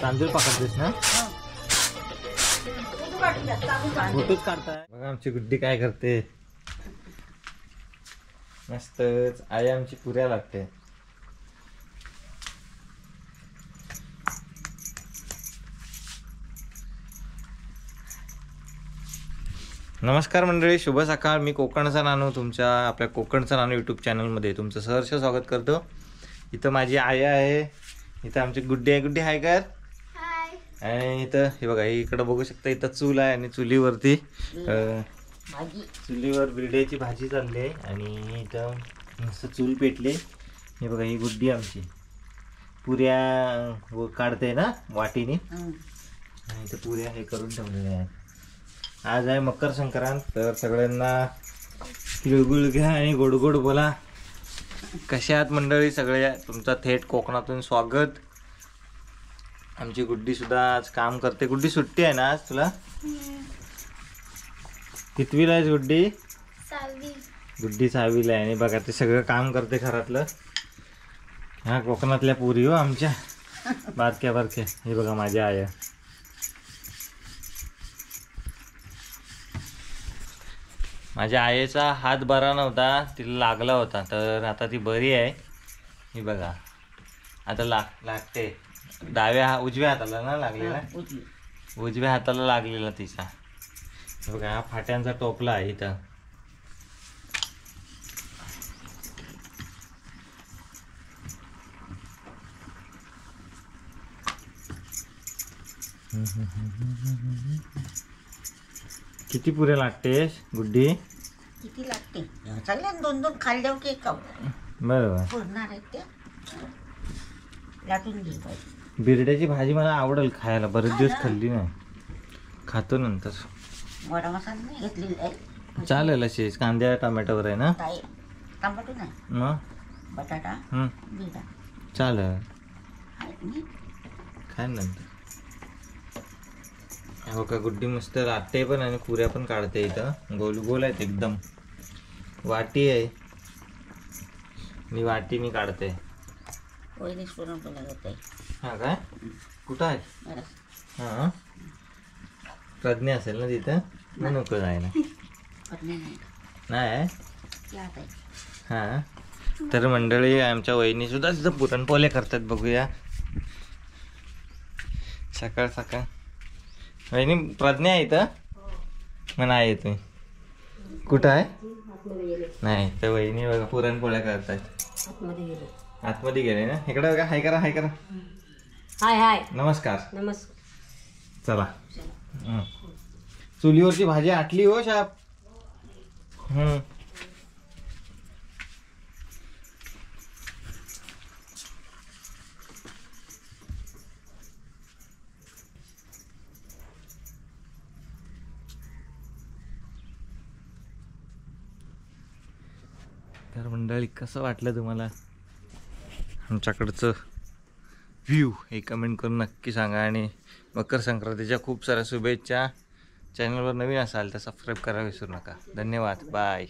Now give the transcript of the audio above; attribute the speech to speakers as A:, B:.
A: तांदूळ पकडतेस ना? फोटोच काढताय बघा. आमची गुड्डी काय करते मस्तच. आई आमची पुऱ्या लागते. नमस्कार मंडळी, शुभ सकाळ. मी कोकणचा नानू, तुमच्या आपल्या कोकणचा नानू यूट्यूब चॅनलमध्ये तुमचं सहर्ष स्वागत करतो. इथं माझी आई आहे, इथं आमची गुड्डी आहे. गुड्डी हाय कर. आणि इथं हे बघा, इकडं बघू शकता, इथं चूल आहे आणि चुलीवरती चुलीवर बिरड्याची भाजी चालली आहे. आणि इथं मस्त चूल पेटले. हे बघा, ही गुड्डी आमची पुऱ्या काढते ना वाटीने. आणि इथं पुऱ्या हे करून ठेवलेल्या आहेत. आज आहे मकर संक्रांत, तर सगळ्यांना तिळगुळ घ्या आणि गोड गोड बोला. कशा आहात मंडळी सगळे? तुमचं थेट कोकणातून स्वागत. आमची गुड्डी सुद्धा आज काम करते. गुड्डी सुट्टी आहे ना आज तुला? कितवीला आहेस गुड्डी?
B: 6वी.
A: गुड्डी 6वीला आहे. आणि बघा, ते सगळं काम करते घरातलं. ह्या कोकणातल्या पुरी हो आमच्या बारक्या बारक्या. हे बघा माझ्या आया. माझ्या आईचा हात बरा नव्हता, तिला लागला होता, तर आता ती बरी आहे. ही बघा, आता लागते. उजव्या हाताला ना लागलेला, उजव्या हाताला लागलेला तिचा. बघा, हा फाट्यांचा टोपला आहे इथं. किती पुऱ्या लागतेस गुड्डी?
C: किती लागते? चांगल्या 2-2 खाल्ल्यावर की खाऊ.
A: बरोबर.
C: पुरणार आहेत ते लाटून घे.
A: बिरड्याची भाजी मला आवडेल खायला. बरेच दिवस खाल्ली नाही, खातो नंतर.
C: वडा मसाला नाही घेतलेला आहे.
A: चालेल अशी कांद्या टोमॅटोवर आहे ना?
C: काय टमाटो नाही,
A: मग
C: बटाटा बिडा
A: चालेल,
C: आहेत नाही.
A: खाय नंतर. हो का, गुड्डी मस्त लाटते पण आणि पुऱ्या पण काढते. इथं गोल गोल आहेत एकदम. वाटी आहे, मी वाटीने काढते.
C: वहिनीच पुरणपोळ्या होते.
A: हा काय? कुठं आहे? हां, प्रज्ञा असेल ना तिथं, मग नको जायला. नाही हां. तर मंडळी, आमच्या वहिनी सुद्धा तिथं पुरणपोळ्या करतात. बघूया सकाळ सकाळ. वहिनी, प्रज्ञा आहे इथं? मग नाही येत मी. कुठं आहे? नाही, तर वहिनी बघा पुरणपोळ्या करतात. आतमध्ये गेले ना. इकडे बघा, हाय करा, हाय करा.
B: हाय हाय.
A: नमस्कार.
B: नमस्कार.
A: चला. चुलीवरची भाजी आटली हो शाप. तर मंडळी, कसं वाटलं तुम्हाला आमच्याकडचं व्ह्यू हे कमेंट करून नक्की सांगा. आणि मकर संक्रांतीच्या खूप साऱ्या शुभेच्छा. चॅनलवर नवीन असाल तर सबस्क्राईब करायला विसरू नका. धन्यवाद. बाय.